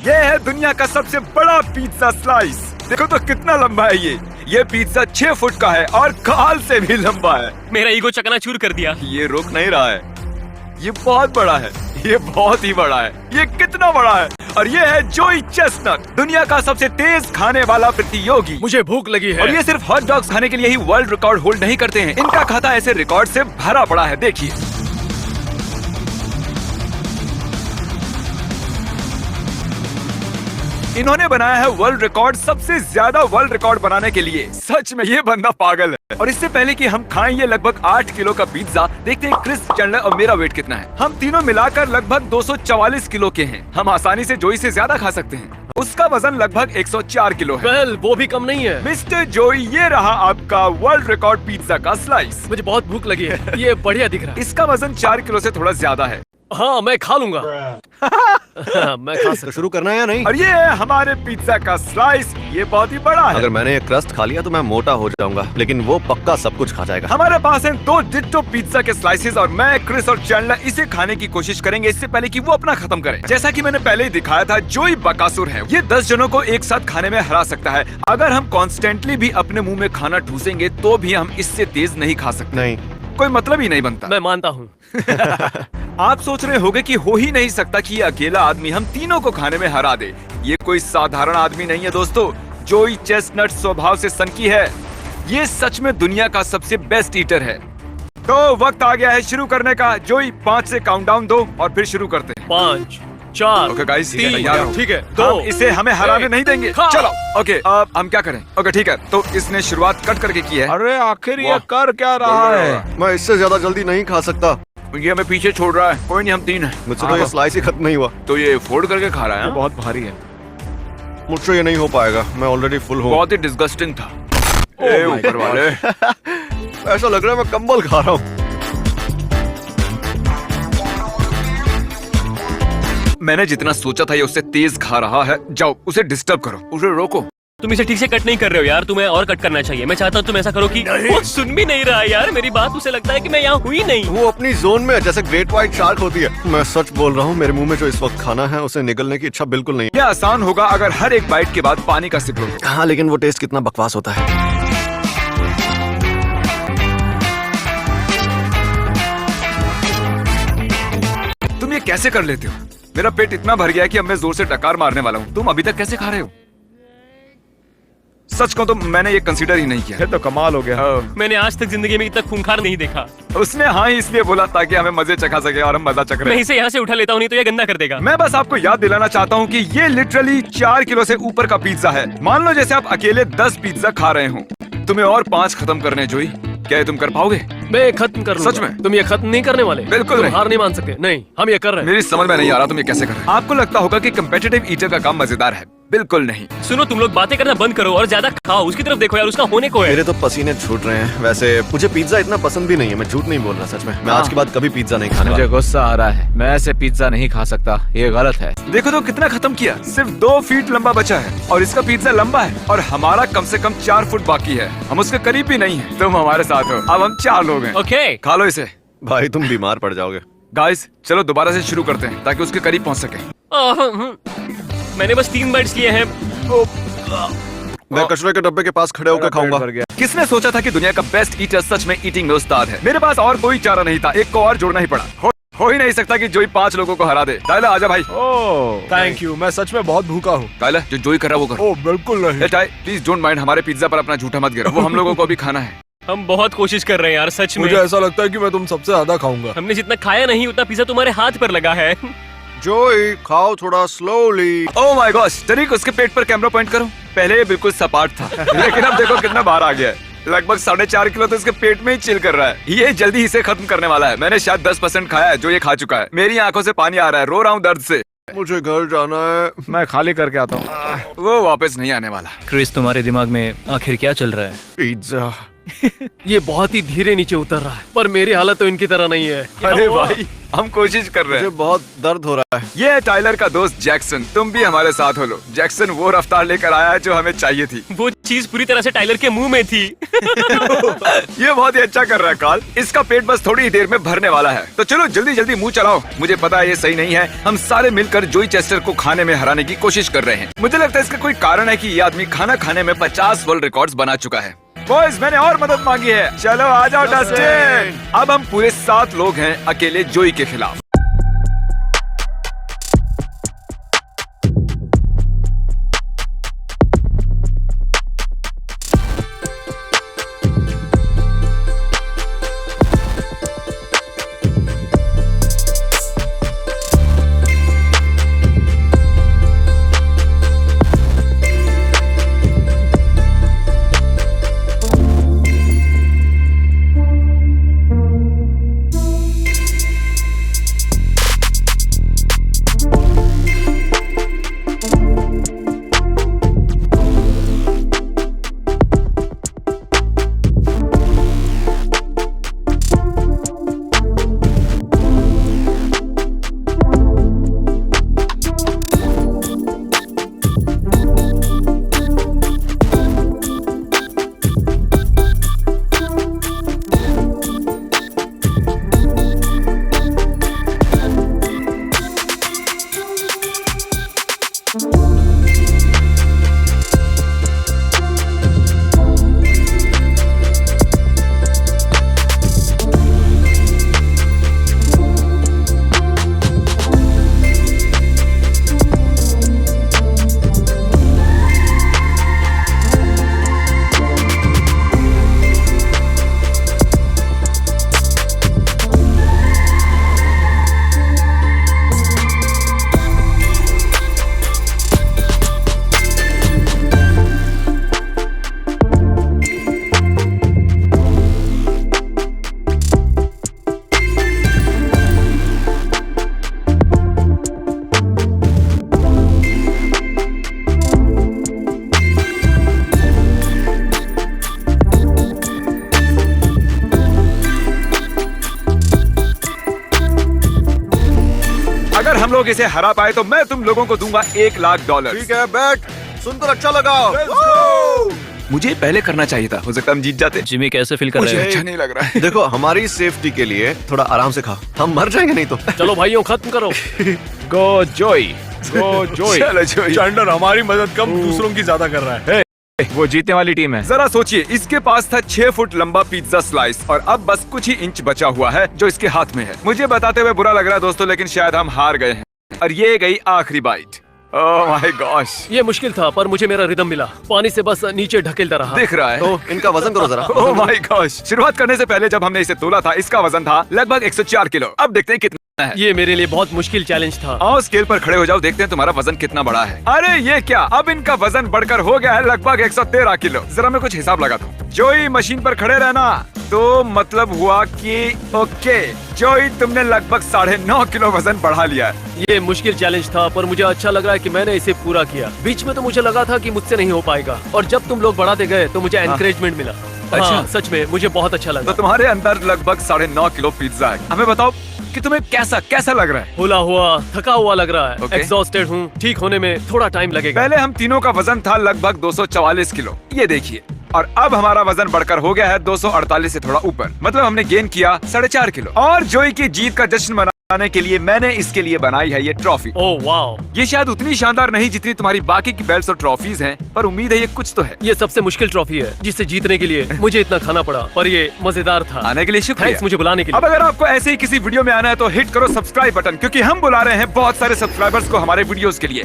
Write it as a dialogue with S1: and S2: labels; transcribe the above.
S1: ये है दुनिया का सबसे बड़ा पिज्जा स्लाइस। देखो तो कितना लंबा है ये पिज्जा 6 फुट का है और काल से भी लंबा है।
S2: मेरा ईगो चकनाचूर कर दिया।
S1: ये रुक नहीं रहा है, ये बहुत बड़ा है, ये बहुत ही बड़ा है। ये कितना बड़ा है? और ये है जोई चेस्टनट, दुनिया का सबसे तेज खाने वाला प्रतियोगी।
S3: मुझे भूख लगी है।
S1: और ये सिर्फ हॉट डॉग्स खाने के लिए ही वर्ल्ड रिकॉर्ड होल्ड नहीं करते हैं, इनका खाता ऐसे रिकॉर्ड से भरा पड़ा है। देखिए, इन्होंने बनाया है वर्ल्ड रिकॉर्ड, सबसे ज्यादा वर्ल्ड रिकॉर्ड बनाने के लिए। सच में ये बंदा पागल है। और इससे पहले कि हम खाएं ये लगभग 8 किलो का पिज्जा, देखते हैं क्रिस, चैंडलर और मेरा वेट कितना है। हम तीनों मिलाकर लगभग 244 किलो के हैं। हम आसानी से जोई से ज्यादा खा सकते हैं। उसका वजन लगभग 104 किलो है।
S3: वेल, वो भी कम नहीं है।
S1: मिस्टर जोई, ये रहा आपका वर्ल्ड रिकॉर्ड पिज्जा का स्लाइस।
S3: मुझे बहुत भूख लगी है। ये बढ़िया दिख रहा है।
S1: इसका वजन 4 किलो से थोड़ा ज्यादा है।
S3: हाँ, मैं खा लूंगा। मैं खा सकता।
S4: शुरू करना है या नहीं?
S1: और ये है हमारे पिज्जा का स्लाइस, ये बहुत ही बड़ा है।
S4: अगर मैंने ये क्रस्ट खा लिया तो मैं मोटा हो जाऊंगा, लेकिन वो पक्का सब कुछ खा जाएगा।
S1: हमारे पास हैं 2 डिट्टो पिज्जा के स्लाइसेस और मैं, क्रिस और चैंडलर इसे खाने की कोशिश करेंगे इससे पहले कि वो अपना खत्म करें। जैसा कि मैंने पहले ही दिखाया था, जोई बकासुर है। ये 10 जनों को एक साथ खाने में हरा सकता है। अगर हम कॉन्स्टेंटली भी अपने मुंह में खाना ठूसेंगे तो भी हम इससे तेज नहीं खा सकते।
S4: नहीं,
S1: कोई मतलब ही नहीं बनता।
S3: मैं मानता हूँ।
S1: आप सोच रहे होंगे कि हो ही नहीं सकता कि ये अकेला आदमी हम तीनों को खाने में हरा दे। ये कोई साधारण आदमी नहीं है दोस्तों। जोई चेस्टनट स्वभाव से सनकी है। ये सच में दुनिया का सबसे बेस्ट ईटर है। तो वक्त आ गया है शुरू करने का। जोई 5 से काउंटडाउन दो और फिर शुरू करते हैं।
S3: 5, 4,
S1: ओके गाइस,
S3: 3, ठीक है, 2,
S1: हम इसे हमें हराने
S3: एक,
S1: नहीं देंगे।
S3: खा।
S1: चलो, ओके, अब हम क्या करें? ओके ठीक है, तो इसने शुरुआत कट करके की है।
S5: अरे आखिर ये
S1: वाह।
S5: कर क्या रहा है?
S4: मैं इससे ज्यादा जल्दी नहीं खा सकता।
S1: ये हमें पीछे छोड़ रहा है। कोई नहीं, हम 3 हैं।
S4: मुझसे तो ये स्लाइस ही खत्म नहीं हुआ।
S1: तो ये फोल्ड करके खा रहा है।
S5: बहुत भारी है।
S4: मुझसे ये नहीं हो पाएगा, मैं ऑलरेडी फुल हूँ।
S1: बहुत ही डिस्गस्टिंग था। ए ऊपर वाले।
S4: ऐसा लग रहा है मैं कंबल खा रहा हूँ।
S1: मैंने जितना सोचा था ये उससे तेज खा रहा है। जाओ, उसे डिस्टर्ब करो, उसे रोको।
S2: तुम इसे ठीक से कट नहीं कर रहे हो यार, तुम्हें और कट करना चाहिए। मैं चाहता हूँ तुम ऐसा करो कि वो सुन भी नहीं रहा यार मेरी बात। उसे लगता है कि मैं यहाँ हुई नहीं।
S4: वो अपनी जोन में है, जैसे ग्रेट व्हाइट शार्क होती है। मैं सच बोल रहा हूँ, मेरे मुंह में जो इस वक्त खाना है उसे निगलने की इच्छा बिल्कुल नहीं
S1: ये आसान होगा अगर हर एक बाइट के बाद पानी का सिप लो।
S4: है। हाँ, लेकिन वो टेस्ट कितना बकवास होता है।
S1: तुम ये कैसे कर लेते हो? मेरा पेट इतना भर गया है कि अब मैं जोर से टकार मारने वाला हूँ। तुम अभी तक कैसे खा रहे हो? सच कहूं तो मैंने ये कंसीडर ही नहीं किया।
S5: ये तो कमाल हो गया।
S2: मैंने आज तक जिंदगी में इतना खूंखार नहीं देखा।
S1: उसने हाँ ही इसलिए बोला ताकि हमें मजे चखा सके और हम मजा चख रहे
S2: मैं
S1: हैं।
S2: इसे यहाँ से उठा लेता हूँ, नहीं तो ये गंदा कर देगा।
S1: मैं बस आपको याद दिलाना चाहता हूँ कि ये लिटरली 4 किलो से ऊपर का पिज्जा है। मान लो जैसे आप अकेले 10 पिज्जा खा रहे हो। तुम्हें और 5 खत्म करने हैं जोई। क्या ये तुम कर पाओगे?
S3: मैं खत्म कर लूंगा।
S1: सच में?
S3: तुम ये खत्म नहीं करने वाले?
S1: बिल्कुल
S3: तुम
S1: नहीं।
S3: हार नहीं मान सकते। नहीं, हम ये कर रहे हैं।
S1: मेरी समझ में नहीं आ रहा तुम ये कैसे कर रहे हो। आपको लगता होगा कि कम्पिटिटिव ईटर का काम मजेदार है। बिल्कुल नहीं।
S2: सुनो, तुम लोग बातें करना बंद करो और ज्यादा खाओ। उसकी तरफ देखो यार, उसका होने को है।
S4: मेरे तो पसीने छूट रहे हैं। वैसे मुझे पिज्जा इतना पसंद भी नहीं है, मैं झूठ नहीं बोल रहा। सच में मैं आज के बाद कभी पिज्जा नहीं खाने
S5: मुझे
S4: वाला।
S5: गुस्सा आ रहा है। मैं ऐसे पिज्जा नहीं खा सकता, ये गलत है।
S1: देखो तो कितना खत्म किया। सिर्फ 2 फीट लंबा बचा है और इसका पिज्जा लंबा है और हमारा कम से कम 4 फुट बाकी है। हम उसके करीब भी नहीं है। तुम हमारे साथ हो। अब हम 4 लोग हैं।
S2: ओके,
S1: खा लो इसे।
S4: भाई तुम बीमार पड़ जाओगे।
S1: गाइस, चलो दोबारा से शुरू करते हैं ताकि उसके करीब पहुंच सके।
S2: मैंने बस 3 बाइट्स लिए हैं।
S4: मैं कचरे के डब्बे के पास खड़े होकर खाऊंगा।
S1: किसने सोचा था कि दुनिया का बेस्ट ईटर सच में ईटिंग में उस्ताद है? मेरे पास और कोई चारा नहीं था, एक को और जोड़ना ही पड़ा। हो ही नहीं सकता कि जोई 5 लोगों को हरा दे। टाइलर आजा भाई।
S5: ओह थैंक यू, मैं सच में बहुत भूखा हूँ।
S1: टाइलर, जो जोई कर रहा है वो कर।
S5: ओह बिल्कुल नहीं।
S1: टाई, प्लीज डोंट माइंड, हमारे पिज्जा पर अपना झूठा मत गिरो। वो हम लोगों को भी खाना है।
S2: हम बहुत कोशिश कर रहे हैं यार, सच में।
S5: मुझे ऐसा लगता है कि मैं तुम सबसे ज्यादा खाऊंगा।
S2: हमने जितना खाया नहीं उतना पिज्जा तुम्हारे हाथ पर लगा है।
S4: जोई खाओ थोड़ा स्लोली।
S1: ओह माय गॉश, तरीक उसके पेट पर कैमरा पॉइंट करो। पहले ये बिल्कुल सपाट था लेकिन अब देखो कितना बाहर आ गया है। लगभग 4.5 किलो तो इसके पेट में ही चिल कर रहा है। ये जल्दी इसे खत्म करने वाला है। मैंने शायद 10% खाया है जो ये खा चुका है। मेरी आंखों से पानी आ रहा है, रो रहा हूँ दर्द से।
S4: मुझे घर जाना है।
S5: मैं खाली करके आता हूँ।
S1: वो वापस नहीं आने वाला।
S6: क्रिस, तुम्हारे दिमाग में आखिर क्या चल रहा है?
S4: पिज्जा।
S3: ये बहुत ही धीरे नीचे उतर रहा है, पर मेरी हालत तो इनकी तरह नहीं है।
S1: अरे भाई, हम कोशिश कर रहे
S4: मुझे
S1: हैं।
S4: बहुत दर्द हो रहा है।
S1: ये है टाइलर का दोस्त जैक्सन। तुम भी हमारे साथ हो लो। जैक्सन वो रफ्तार लेकर आया है जो हमें चाहिए थी।
S2: वो चीज पूरी तरह से टाइलर के मुंह में थी।
S1: ये बहुत ही अच्छा कर रहा है कार्ल। इसका पेट बस थोड़ी ही देर में भरने वाला है। तो चलो जल्दी जल्दी मुंह चलाओ। मुझे पता है ये सही नहीं है। हम सारे मिलकर जोई चेस्टर को खाने में हराने की कोशिश कर रहे हैं। मुझे लगता है इसका कोई कारण है कि ये आदमी खाना खाने में 50 वर्ल्ड रिकॉर्ड्स बना चुका है। बॉयज, मैंने और मदद मांगी है। चलो आ जाओ डस्टिन। अब हम पूरे 7 लोग हैं अकेले जोई के खिलाफ। अगर हम लोग इसे हरा पाए तो मैं तुम लोगों को दूंगा $1,00,000।
S4: ठीक है, बैट सुनकर अच्छा लगा।
S1: मुझे पहले करना चाहिए था। हो सकता है हम जीत जाते।
S6: जिमी कैसे फील कर
S1: मुझे
S6: रहे
S1: अच्छा नहीं लग रहा है।
S4: देखो, हमारी सेफ्टी के लिए थोड़ा आराम से खा, हम मर जाएंगे नहीं तो।
S3: चलो भाइयों, खत्म करो।
S5: गो जोई, गो जोई।
S1: चलो जोई।
S5: चैंडलर हमारी मदद कम दूसरों की ज्यादा कर रहा है।
S1: वो जीतने वाली टीम है। जरा सोचिए, इसके पास था 6 फुट लंबा पिज्जा स्लाइस और अब बस कुछ ही इंच बचा हुआ है जो इसके हाथ में है। मुझे बताते हुए बुरा लग रहा है दोस्तों, लेकिन शायद हम हार गए हैं और ये गई आखिरी बाइट। ओह माय गॉश,
S3: ये मुश्किल था पर मुझे मेरा रिदम मिला। पानी से बस नीचे ढकेलता रहा।
S1: दिख रहा है।
S4: तो इनका वजन करो जरा।
S1: ओह माय गॉश, शुरुआत करने से पहले जब हमने इसे तोला था इसका वजन था लगभग 104 किलो। अब देखते हैं कितना है।
S3: ये मेरे लिए बहुत मुश्किल चैलेंज था।
S1: आओ स्केल पर खड़े हो जाओ, देखते हैं तुम्हारा वजन कितना बड़ा है। अरे ये क्या, अब इनका वजन बढ़कर हो गया है लगभग 113 किलो। जरा मैं कुछ हिसाब लगाता हूँ। जोई मशीन पर खड़े रहना, तो मतलब हुआ कि ओके जोई, तुमने लगभग 9.5 किलो वजन बढ़ा लिया है।
S3: ये मुश्किल चैलेंज था पर मुझे अच्छा लग रहा है कि मैंने इसे पूरा किया। बीच में तो मुझे लगा था कि मुझसे नहीं हो पाएगा और जब तुम लोग बढ़ाते गए तो मुझे एनकरेजमेंट मिला। हाँ, सच में मुझे बहुत अच्छा लगा।
S1: तो तुम्हारे अंदर लगभग 9.5 किलो पिज्जा है। हमें बताओ कि तुम्हें कैसा लग रहा है?
S3: हुला हुआ, थका हुआ लग रहा है।
S1: Okay.
S3: एग्जॉस्टेड हूँ। ठीक होने में थोड़ा टाइम लगेगा।
S1: पहले हम तीनों का वजन था लगभग 244 किलो, ये देखिए, और अब हमारा वजन बढ़कर हो गया है 248 से थोड़ा ऊपर। मतलब हमने गेन किया 4.5 किलो। और जोई की जीत का जश्न मनाने के लिए मैंने इसके लिए बनाई है ये ट्रॉफी।
S3: ओह वाओ,
S1: ये शायद उतनी शानदार नहीं जितनी तुम्हारी बाकी की बेल्ट्स और ट्रॉफीज हैं, पर उम्मीद है ये कुछ तो है।
S3: ये सबसे मुश्किल ट्रॉफी है जिसे जीतने के लिए मुझे इतना खाना पड़ा, पर ये मजेदार था।
S1: आने के लिए शुक्रिया।
S3: थैंक्स मुझे बुलाने के
S1: अब
S3: लिए।
S1: अगर आपको ऐसे ही किसी वीडियो में आना है तो हिट करो सब्सक्राइब बटन, क्योंकि हम बुला रहे हैं बहुत सारे सब्सक्राइबर्स को हमारे वीडियोस के लिए।